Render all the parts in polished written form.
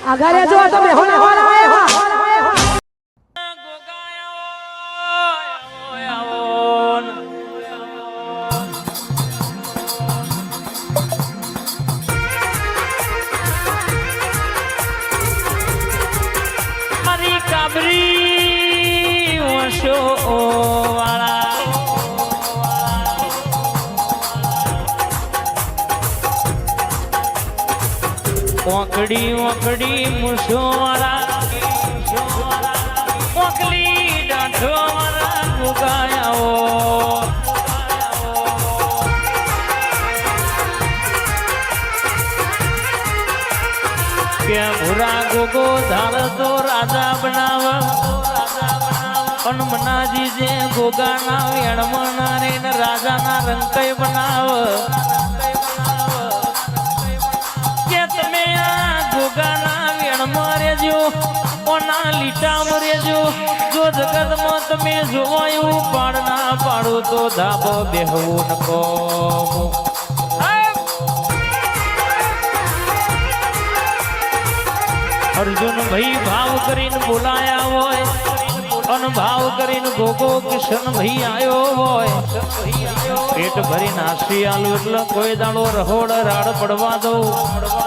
આગળ જો તમે હોના વાળા મારી કાબરી વશો વાળા ઓકડી ઓકડી મૂછો વાળા ઓકલી ડાંઠો વાળા ગુગાયાઓ કે ભૂરા ગોગો ધાર તો રાજા બનાવ હનુમનાજી જે ગોગાના વેણમણા રે રાજાના રંકય બનાવ કે તમે આ ગોગાના વેણમાં રેજો ઓના લીટામાં રેજો જો જગતમાં તમે જોવાયું પાડ ના પાડો તો ધાબો બેહવું નકો અર્જુન ભાઈ ભાવ કરીને બોલાયા હોય અનભાવ કરીને ગોગો કિશન ભાઈ આવ્યો હોય પેટ ભરી નાસી આલુ એટલે કોઈ દાડો રહોડ રાડ પડવા દઉં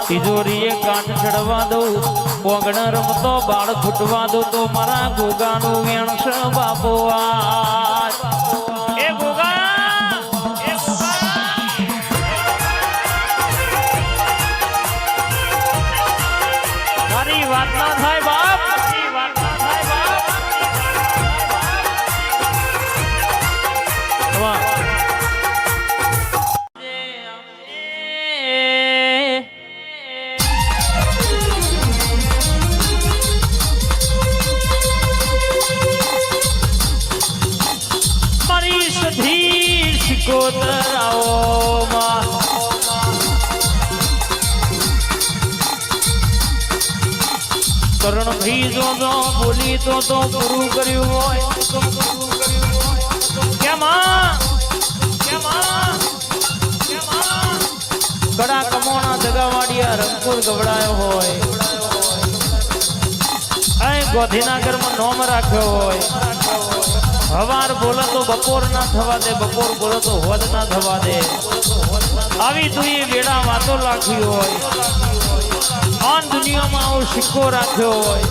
તિજોરીએ કાટ ચડવા દઉં કોગણ રમતો બાળ ફૂટવા દઉં તો મારા ગોગાનું વેણસ બાપો એ ગોગા મારી વાત ના થાય બાપ મારી વાત ના થાય બાપ વાહ મારી સધી શિકોતરાઓ માં કરણ ભાઈ જો બોલી તો પૂરું કર્યું હોય કડા કમોણા જગાવાડિયા રંગપુર ગવડાયો હોય ગોધીનાગરમાં નોમ રાખ્યો હોય હવાર બોલે તો બપોર ના થવા દે બપોર બોલે તો હોદ ના થવા દે આવી તું એ વેડા વાતો લાખી હોય આન દુનિયામાં આવો સિક્કો રાખ્યો હોય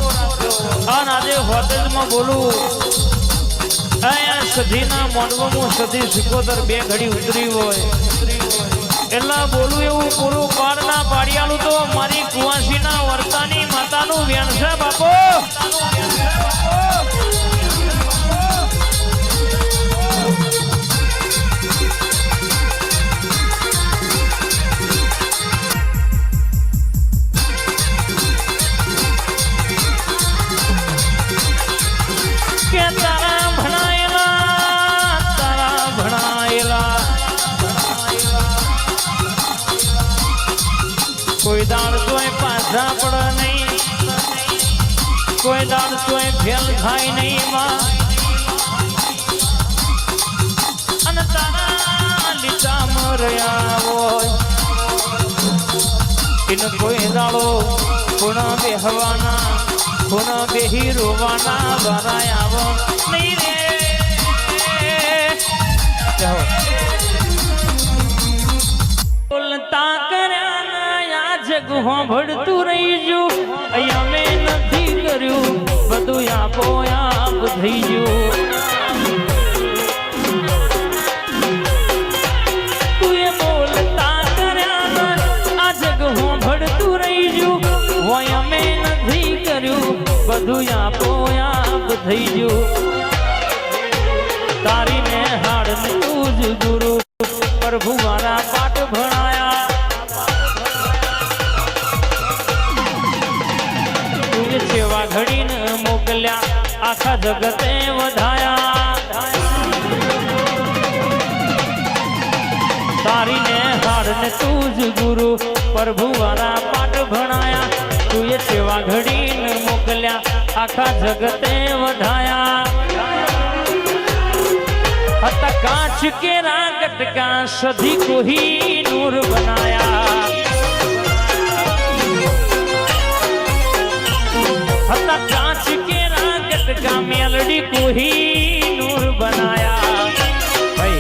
આન આજે હોટેલમાં બોલું અહીંયા સધીના મોનવામાં સધી સિક્કોતર બે ઘડી ઉતરી હોય એટલા બોલું એવું પૂરું પાર ના પાડિયાલું તો મારી કુવાસીના વર્તાની માતાનું વેણ છે બાપો કોઈ દાડ તોય પાછા પડ નહીં કોઈ દાડ તોય ફેલ થાય નહીં માં અને તારા લીટામાં રહ્યા હોય એને કોઈ દાડો ખૂણ બેહવાના ખૂણ બેહી રોવાના ભરાય આવો નહીં રે બોલતા કર્યા જગ હોંભળતું રહીજો અહીંયા મેં નથી કર્યું બધું આપો આપ થઈ ગયું તું એ બોલતા કર્યા આ જગ હોંભળતું રહીજો હોય મેં નથી કર્યું બધું આપો આપ થઈ ગયું તારી ને હાડ તું જ ગુરુ પ્રભુ મારા પાઠ ભણાયા સેવા ઘડીને મોકલ્યા આખા જગતે વધાયા તારીને હાડને તું જ ગુરુ પ્રભુ વાળા પાઠ ભણાયા તું એ સેવા ઘડીને મોકલ્યા આખા જગતે વધાયા हता कांच के रागट का सदी को ही नूर बनाया हता कांच के रागट का मेलडी को ही नूर बनाया भाई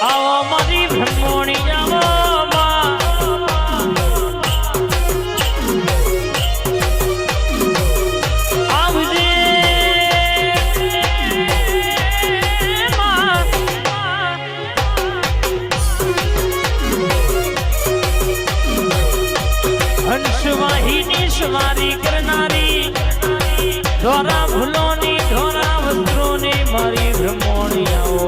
आओ मारी ब्रह्मोणी जाओ हंसवाहिनी सवारी करनारी ढोरा फूलोनी ढोरा वस्त्रोनी मारी ब्रह्मोणी आओ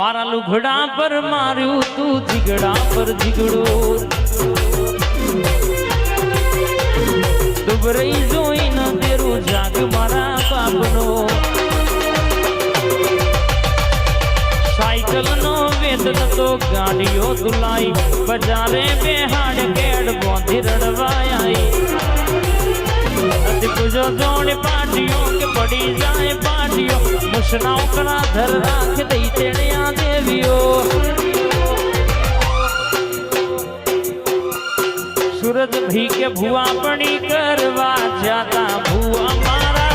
मारा लुघड़ा पर मारू तू झिगड़ा पर झिगड़ो दुबरई जोई न तेरू जाग मारा बापनो साइकिल नो वेतन तो गाड़ियों दुलाई बजारे बेहाड़ केड़ बोंधी रड़वाई जो जोड़ पाटियों के पड़ी जाए पाटियों मुशनाओ करा धर राख दई तेड़िया देवियो सूरज भी के भुआ पड़ी करवा जाता भुआ मारा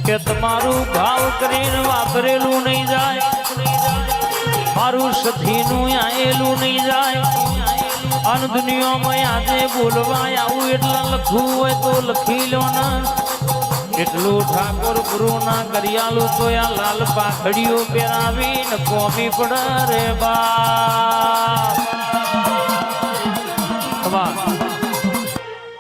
के तुम्हारू भाव करीने वापरेलू नहीं जाए मारू सथीनु आएलू नहीं जाए अन दुनिया में आजे बोलवा आऊ एटला लखू होय तो लखी लो ना एटलू ठाकुर गुरु ना करियालू तो या लाल पाखड़ियों पेरावी न कोमी पड़ रे बाप